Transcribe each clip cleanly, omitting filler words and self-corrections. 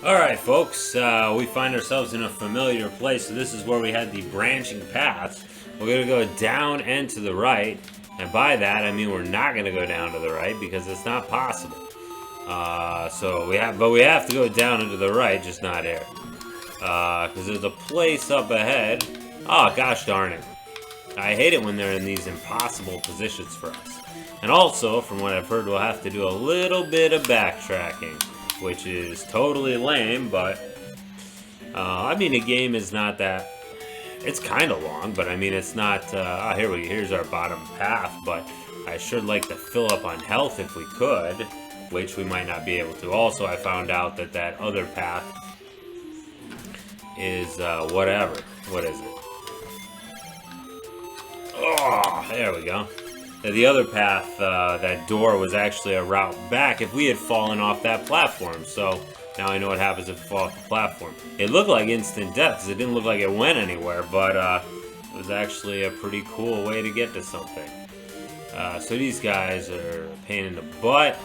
Alright folks, we find ourselves in a familiar place, so this is where we had the branching paths. We're going to go down and to the right, and by that I mean we're not going to go down to the right because it's not possible. But we have to go down and to the right, just not here. Because there's a place up ahead. Oh, gosh darn it. I hate it when they're in these impossible positions for us. And also, from what I've heard, we'll have to do a little bit of backtracking, which is totally lame, but I mean, the game is not that. It's kind of long, but I mean, it's not. Here's our bottom path, but I sure like to fill up on health if we could, which we might not be able to. Also, I found out that that other path is whatever. What is it? Oh, there we go. The other path, that door was actually a route back if we had fallen off that platform. So now I know what happens if we fall off the platform. It looked like instant death because it didn't look like it went anywhere, but it was actually a pretty cool way to get to something. So these guys are a pain in the butt,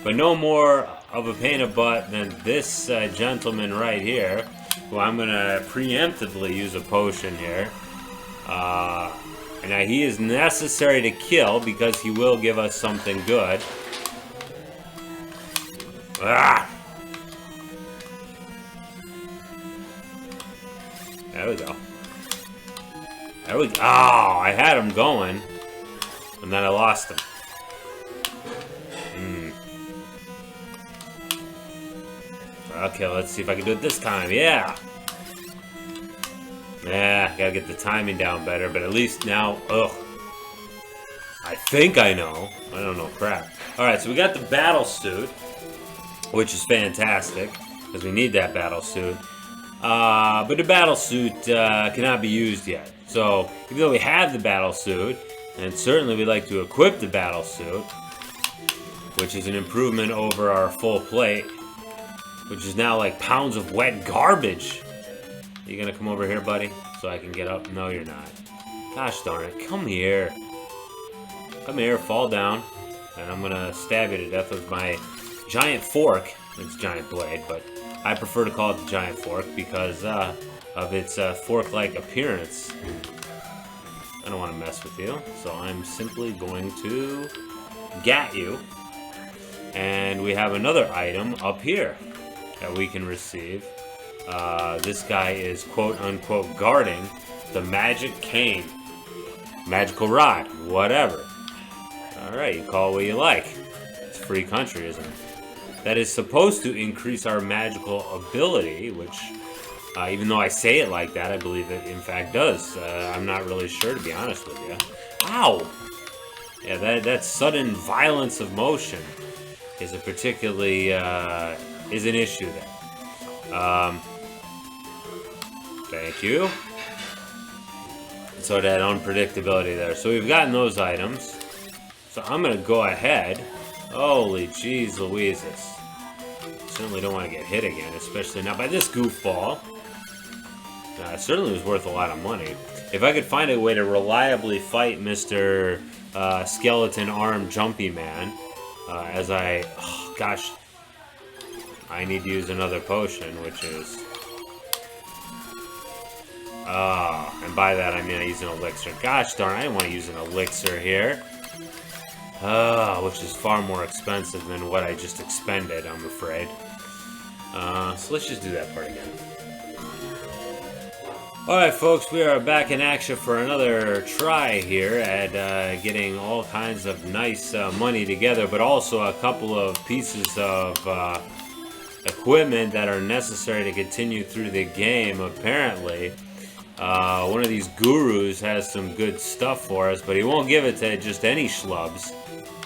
but no more of a pain in the butt than this gentleman right here, who I'm going to preemptively use a potion here. Now he is necessary to kill because he will give us something good. Ah! There we go. There we go. Oh, I had him going, and then I lost him. Okay, let's see if I can do it this time. Yeah. Yeah, gotta get the timing down better, but at least now, I think I know. I don't know crap. Alright, so we got the battle suit, which is fantastic, because we need that battle suit. But the battle suit cannot be used yet. So, even though we have the battle suit, and certainly we'd like to equip the battle suit, which is an improvement over our full plate, which is now like pounds of wet garbage. You gonna come over here, buddy, so I can get up? No, you're not. Gosh darn it. Come here. Come here, fall down. And I'm gonna stab you to death with my giant fork. It's giant blade, but I prefer to call it the giant fork because of its fork-like appearance. I don't want to mess with you, so I'm simply going to gat you. And we have another item up here that we can receive. This guy is quote-unquote guarding the magic cane. Magical rod. Whatever. Alright, you call it what you like. It's a free country, isn't it? That is supposed to increase our magical ability, which, even though I say it like that, I believe it in fact does. I'm not really sure, to be honest with you. Ow! Yeah, that sudden violence of motion is a particularly, is an issue there. Thank you. So that unpredictability there. So we've gotten those items. So I'm going to go ahead. Holy jeez Louises. Certainly don't want to get hit again, especially not by this goofball. It certainly was worth a lot of money. If I could find a way to reliably fight Mr. Skeleton Arm Jumpy Man, gosh, I need to use another potion, which is... and by that I mean I use an elixir. Gosh darn, I didn't want to use an elixir here. Which is far more expensive than what I just expended, I'm afraid. So let's just do that part again. Alright folks, we are back in action for another try here at getting all kinds of nice money together, but also a couple of pieces of equipment that are necessary to continue through the game, apparently. One of these gurus has some good stuff for us, but he won't give it to just any schlubs.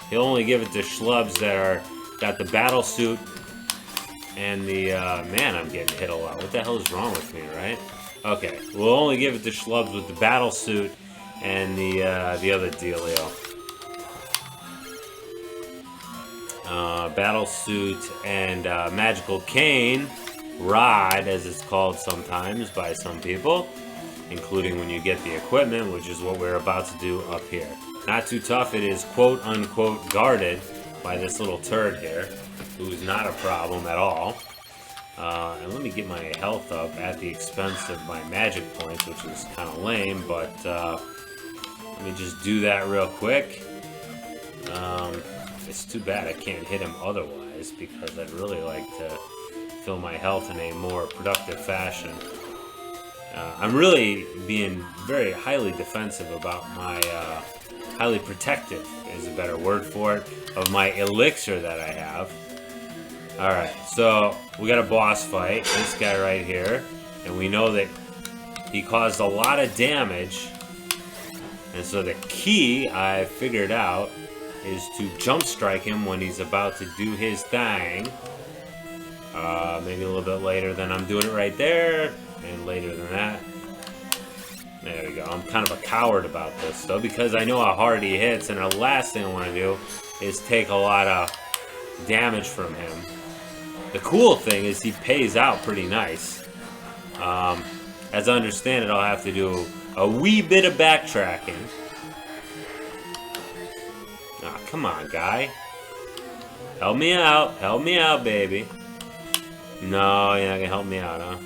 He'll only give it to schlubs that got the battle suit and the, man, I'm getting hit a lot. What the hell is wrong with me, right? Okay, we'll only give it to schlubs with the battle suit and the other dealio. Battle suit and magical cane, rod as it's called sometimes by some people, including when you get the equipment, which is what we're about to do up here. Not too tough. It is quote-unquote guarded by this little turd here, who's not a problem at all. And let me get my health up at the expense of my magic points, which is kind of lame, but let me just do that real quick. It's too bad I can't hit him otherwise, because I'd really like to fill my health in a more productive fashion. I'm really being very highly defensive about my, highly protective is a better word for it, of my elixir that I have. Alright, so we got a boss fight, this guy right here, and we know that he caused a lot of damage, and so the key I figured out is to jump strike him when he's about to do his thing. Maybe a little bit later than I'm doing it right there, and later than that. There we go. I'm kind of a coward about this, though, because I know how hard he hits, and the last thing I want to do is take a lot of damage from him. The cool thing is he pays out pretty nice. As I understand it, I'll have to do a wee bit of backtracking. Ah, come on, guy. Help me out. Help me out, baby. No, you're not gonna help me out, huh?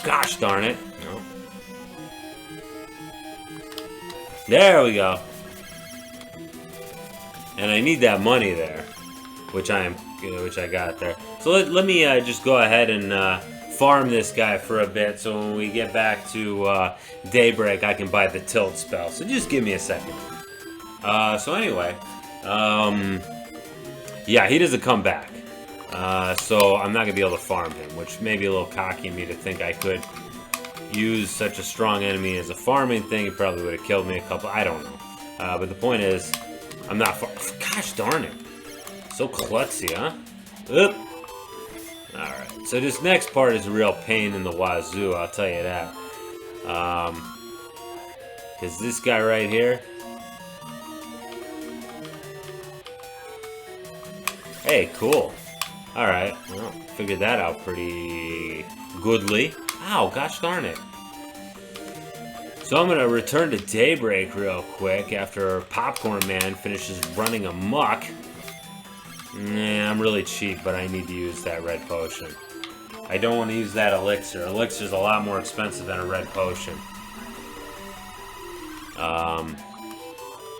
Gosh darn it. No. There we go. And I need that money there, which I got there. So let me just go ahead and farm this guy for a bit, so when we get back to daybreak, I can buy the tilt spell. So just give me a second. So anyway, yeah, he doesn't come back. So I'm not gonna be able to farm him, which may be a little cocky of me to think I could use such a strong enemy as a farming thing. He probably would have killed me a couple. I don't know. But the point is, I'm not. Gosh darn it! So klutzy, huh? Oop. All right. So this next part is a real pain in the wazoo. I'll tell you that. Because this guy right here. Hey, cool. Alright, well, figured that out pretty goodly. Ow, gosh darn it. So I'm going to return to daybreak real quick after Popcorn Man finishes running amok. Nah, I'm really cheap, but I need to use that red potion. I don't want to use that elixir. Elixir's a lot more expensive than a red potion.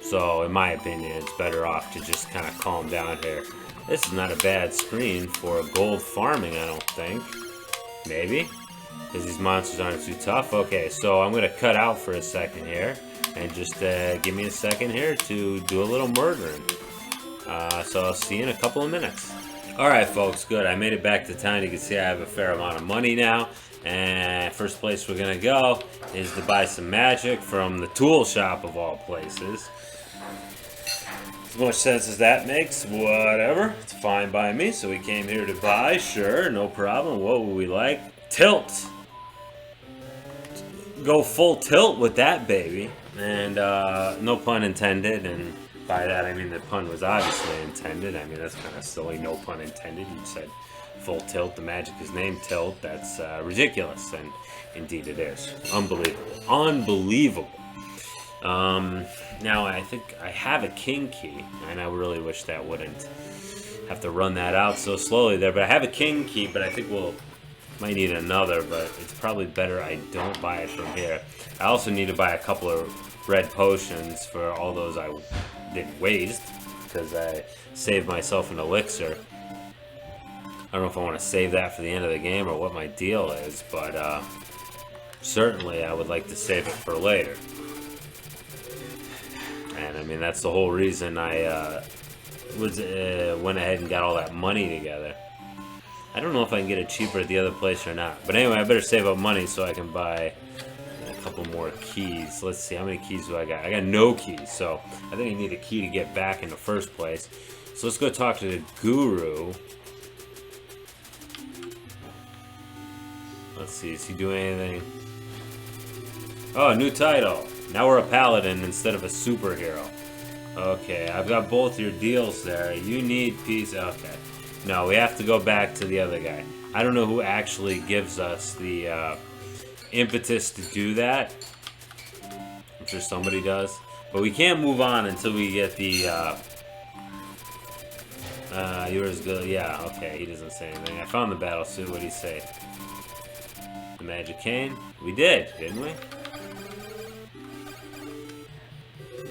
So, in my opinion, it's better off to just kind of calm down here. This is not a bad screen for gold farming, I don't think. Maybe? Because these monsters aren't too tough. Okay, so I'm going to cut out for a second here. And just give me a second here to do a little murdering. So I'll see you in a couple of minutes. Alright folks, good. I made it back to town. You can see I have a fair amount of money now. And first place we're going to go is to buy some magic from the tool shop of all places. As much sense as that makes, whatever. It's fine by me. So we came here to buy, sure, no problem. What would we like? Tilt. Go full tilt with that baby. And no pun intended. And by that I mean the pun was obviously intended. I mean, that's kind of silly, no pun intended. You said full tilt, the magic is named Tilt. That's ridiculous. And indeed it is. Unbelievable. Unbelievable. Now I think I have a king key, and I really wish that wouldn't have to run that out so slowly there, but I have a king key, but I think might need another, but it's probably better I don't buy it from here. I also need to buy a couple of red potions for all those I didn't waste, because I saved myself an elixir. I don't know if I want to save that for the end of the game or what my deal is, but certainly I would like to save it for later. And I mean, that's the whole reason I went ahead and got all that money together. I don't know if I can get it cheaper at the other place or not. But anyway, I better save up money so I can buy a couple more keys. Let's see, how many keys do I got? I got no keys, so I think I need a key to get back in the first place. So let's go talk to the guru. Let's see, is he doing anything? Oh, new title. Now we're a paladin instead of a superhero. Okay, I've got both your deals there. You need peace. Okay. No, we have to go back to the other guy. I don't know who actually gives us the impetus to do that. I'm sure somebody does. But we can't move on until we get the Yours good. Yeah, okay. He doesn't say anything. I found the battle suit. What do you say? The magic cane? We did, didn't we?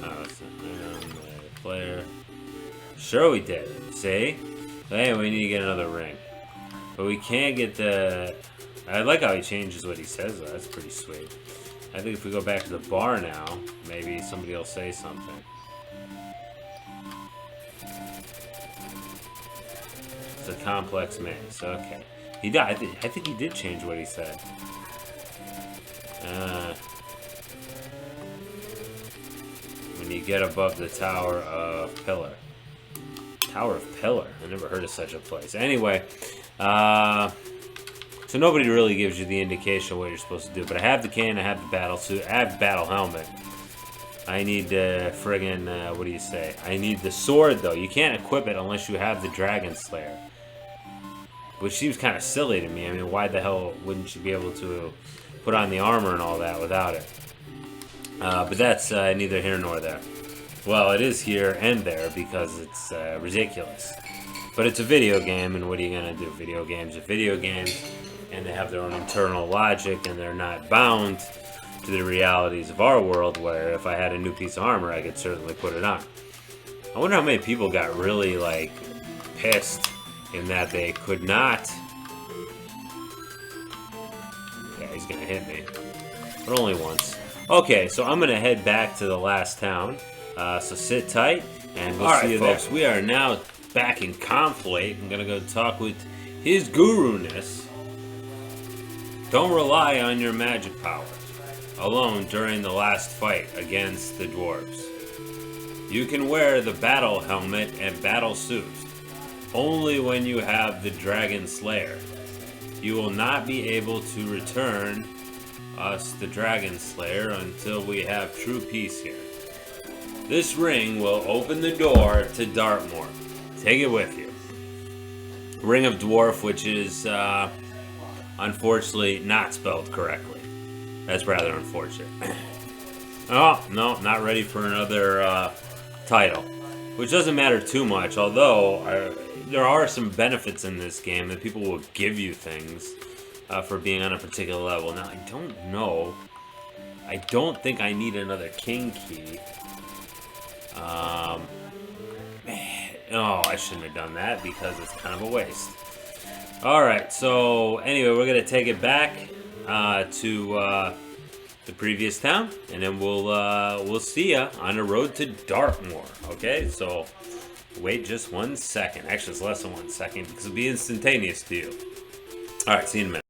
Oh, it's a player. Sure we did. See? Hey, we need to get another ring. But we can't get the... I like how he changes what he says, though. That's pretty sweet. I think if we go back to the bar now, maybe somebody will say something. It's a complex maze. Okay. He did. I think he did change what he said. When you get above the Tower of Pillar. Tower of Pillar? I never heard of such a place. Anyway, so nobody really gives you the indication of what you're supposed to do. But I have the cane, I have the battle suit, I have the battle helmet. I need friggin', what do you say? I need the sword, though. You can't equip it unless you have the Dragon Slayer. Which seems kind of silly to me. I mean, why the hell wouldn't you be able to put on the armor and all that without it? But that's neither here nor there. Well, it is here and there because it's ridiculous. But it's a video game, and what are you going to do? Video games are video games, and they have their own internal logic, and they're not bound to the realities of our world, where if I had a new piece of armor, I could certainly put it on. I wonder how many people got really, like, pissed in that they could not... Yeah, he's going to hit me. But only once. Okay, so I'm going to head back to the last town. So sit tight, and we'll see you there. Folks, we are now back in Conflate. I'm going to go talk with his guru-ness. Don't rely on your magic power alone during the last fight against the dwarves. You can wear the battle helmet and battle suit only when you have the Dragon Slayer. You will not be able to return us the Dragon Slayer until we have true peace here. This ring will open the door to Dartmoor. Take it with you. Ring of Dwarf, which is unfortunately not spelled correctly. That's rather unfortunate. Oh, no, not ready for another title. Which doesn't matter too much, although there are some benefits in this game that people will give you things for being on a particular level. Now, I don't know. I don't think I need another king key. Oh, I shouldn't have done that because it's kind of a waste. Alright, so anyway, we're going to take it back to the previous town, and then we'll see ya on the road to Dartmoor. Okay, so wait just 1 second. Actually, it's less than 1 second because it'll be instantaneous to you. Alright, see you in a minute.